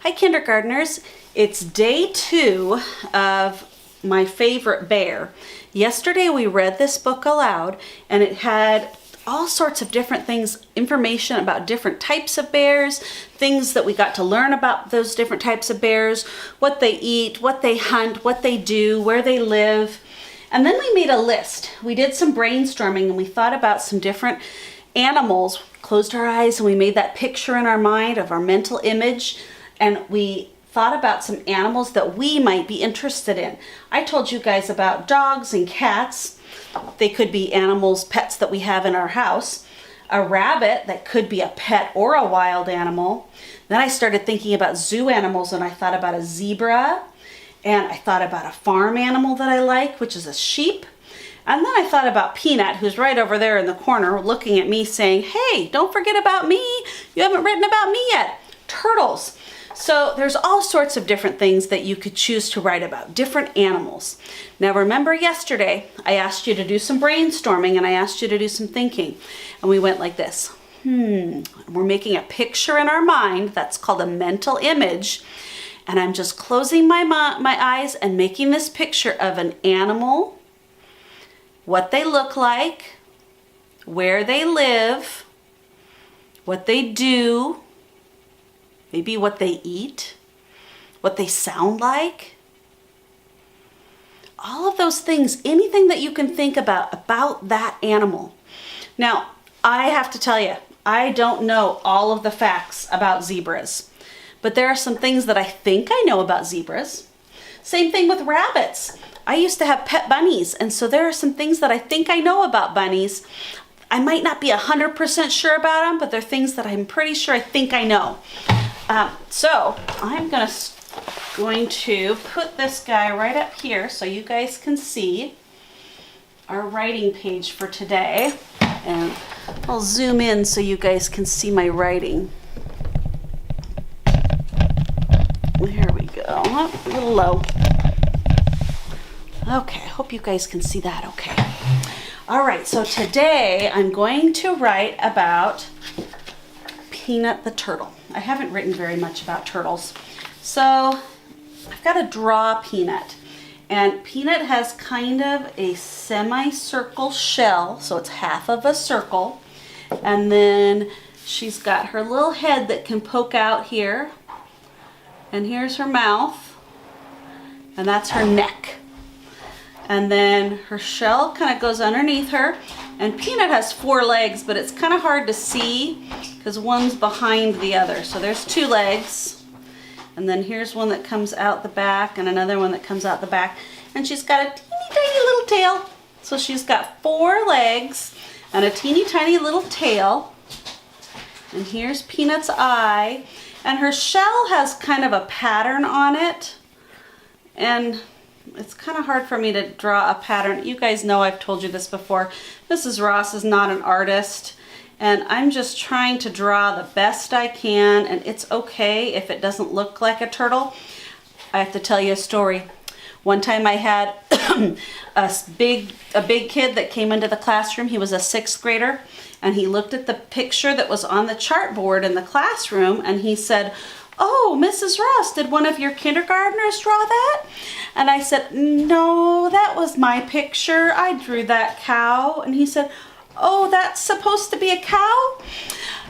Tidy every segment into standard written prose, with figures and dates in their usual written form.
Hi kindergartners, it's day 2 of my favorite bear. Yesterday we read this book aloud and it had all sorts of different things, information about different types of bears, things that we got to learn about those different types of bears, what they eat, what they hunt, what they do, where they live. And then we made a list. We did some brainstorming and we thought about some different animals, closed our eyes and we made that picture in our mind of our mental image. And we thought about some animals that we might be interested in. I told you guys about dogs and cats. They could be animals, pets that we have in our house. A rabbit that could be a pet or a wild animal. Then I started thinking about zoo animals and I thought about a zebra. And I thought about a farm animal that I like, which is a sheep. And then I thought about Peanut, who's right over there in the corner looking at me saying, hey, don't forget about me. You haven't written about me yet. Turtles. So there's all sorts of different things that you could choose to write about, different animals. Now remember yesterday, I asked you to do some brainstorming and I asked you to do some thinking. And we went like this. We're making a picture in our mind. That's called a mental image. And I'm just closing my eyes and making this picture of an animal, what they look like, where they live, what they do, maybe what they eat, what they sound like. All of those things, anything that you can think about that animal. Now, I have to tell you, I don't know all of the facts about zebras, but there are some things that I think I know about zebras. Same thing with rabbits. I used to have pet bunnies, and so there are some things that I think I know about bunnies. I might not be 100% sure about them, but they're things that I'm pretty sure I think I know. So I'm going to put this guy right up here so you guys can see our writing page for today. And I'll zoom in so you guys can see my writing. There we go. Oh, a little low. Okay, I hope you guys can see that okay. All right, so today I'm going to write about Peanut the turtle. I haven't written very much about turtles. So I've got to draw Peanut. And Peanut has kind of a semicircle shell, so it's half of a circle. And then she's got her little head that can poke out here. And here's her mouth. And that's her neck. And then her shell kind of goes underneath her. And Peanut has 4 legs, but it's kind of hard to see because one's behind the other. So there's 2 legs. And then here's one that comes out the back and another one that comes out the back. And she's got a teeny tiny little tail. So she's got 4 legs and a teeny tiny little tail. And here's Peanut's eye. And her shell has kind of a pattern on it. And it's kind of hard for me to draw a pattern. You guys know I've told you this before. Mrs. Ross is not an artist. And I'm just trying to draw the best I can. And it's okay if it doesn't look like a turtle. I have to tell you a story. One time I had a big kid that came into the classroom. He was a 6th grader. And he looked at the picture that was on the chartboard in the classroom. And he said, oh, Mrs. Ross, did one of your kindergartners draw that? And I said, no, that was my picture. I drew that cow. And he said, oh, that's supposed to be a cow?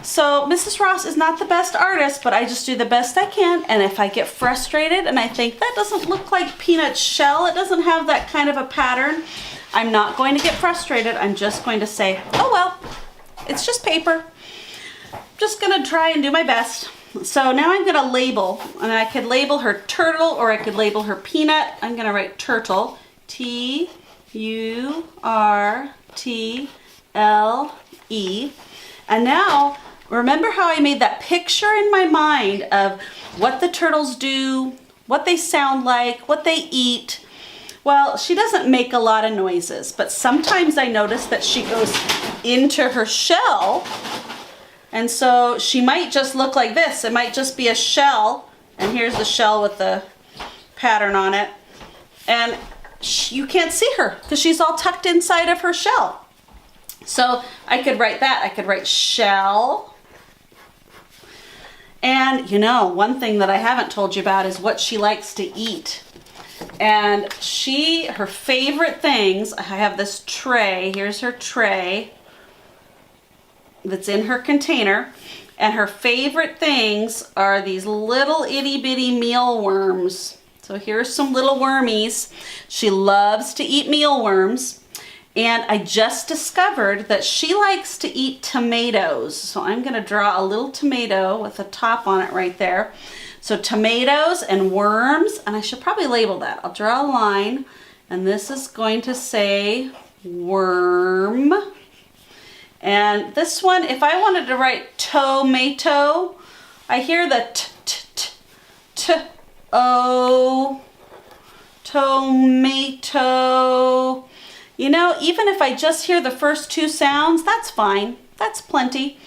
So Mrs. Ross is not the best artist, but I just do the best I can. And if I get frustrated and I think that doesn't look like Peanut's shell, it doesn't have that kind of a pattern, I'm not going to get frustrated. I'm just going to say, oh, well, it's just paper. I'm just going to try and do my best. So now I'm going to label, and I could label her turtle or I could label her Peanut. I'm going to write turtle, T-U-R-T-L-E. And now, remember how I made that picture in my mind of what the turtles do, what they sound like, what they eat. Well, she doesn't make a lot of noises, but sometimes I notice that she goes into her shell. And so she might just look like this. It might just be a shell. And here's the shell with the pattern on it. And you can't see her because she's all tucked inside of her shell. So I could write that. I could write shell. And you know, one thing that I haven't told you about is what she likes to eat. And her favorite things, I have this tray, here's her tray that's in her container. And her favorite things are these little itty bitty mealworms. So here's some little wormies. She loves to eat mealworms. And I just discovered that she likes to eat tomatoes. So I'm gonna draw a little tomato with a top on it right there. So tomatoes and worms, and I should probably label that. I'll draw a line, and this is going to say worm. And this one, if I wanted to write tomato, I hear the t-o, tomato. You know, even if I just hear the first two sounds, that's fine. That's plenty.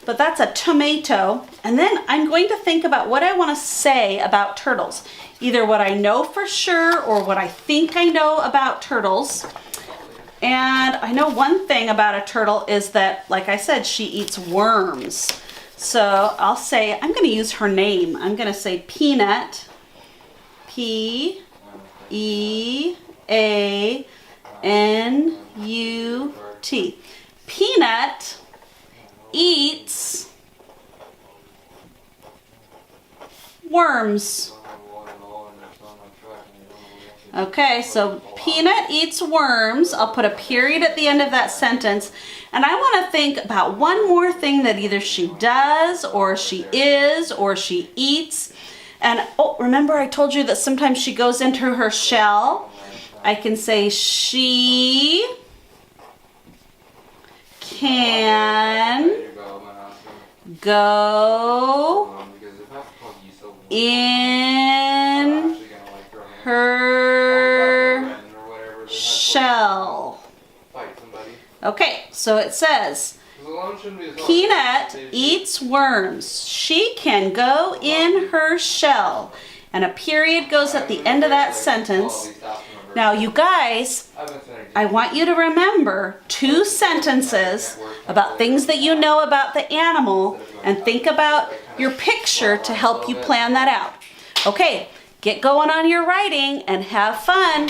But that's a tomato. And then I'm going to think about what I want to say about turtles. Either what I know for sure or what I think I know about turtles. And I know one thing about a turtle is that, like I said, she eats worms. So I'll say, I'm going to use her name. I'm going to say Peanut. P-E-A-N-U-T. Peanut eats worms. Okay, so Peanut eats worms. I'll put a period at the end of that sentence. And I want to think about one more thing that either she does, or she is, or she eats. And oh, remember I told you that sometimes she goes into her shell? I can say she can go in her shell. Okay, so it says Peanut eats worms. She can go in her shell. And a period goes at the end of that sentence. Now, you guys, I want you to remember 2 sentences about things that you know about the animal and think about your picture to help you plan that out. Okay, get going on your writing and have fun.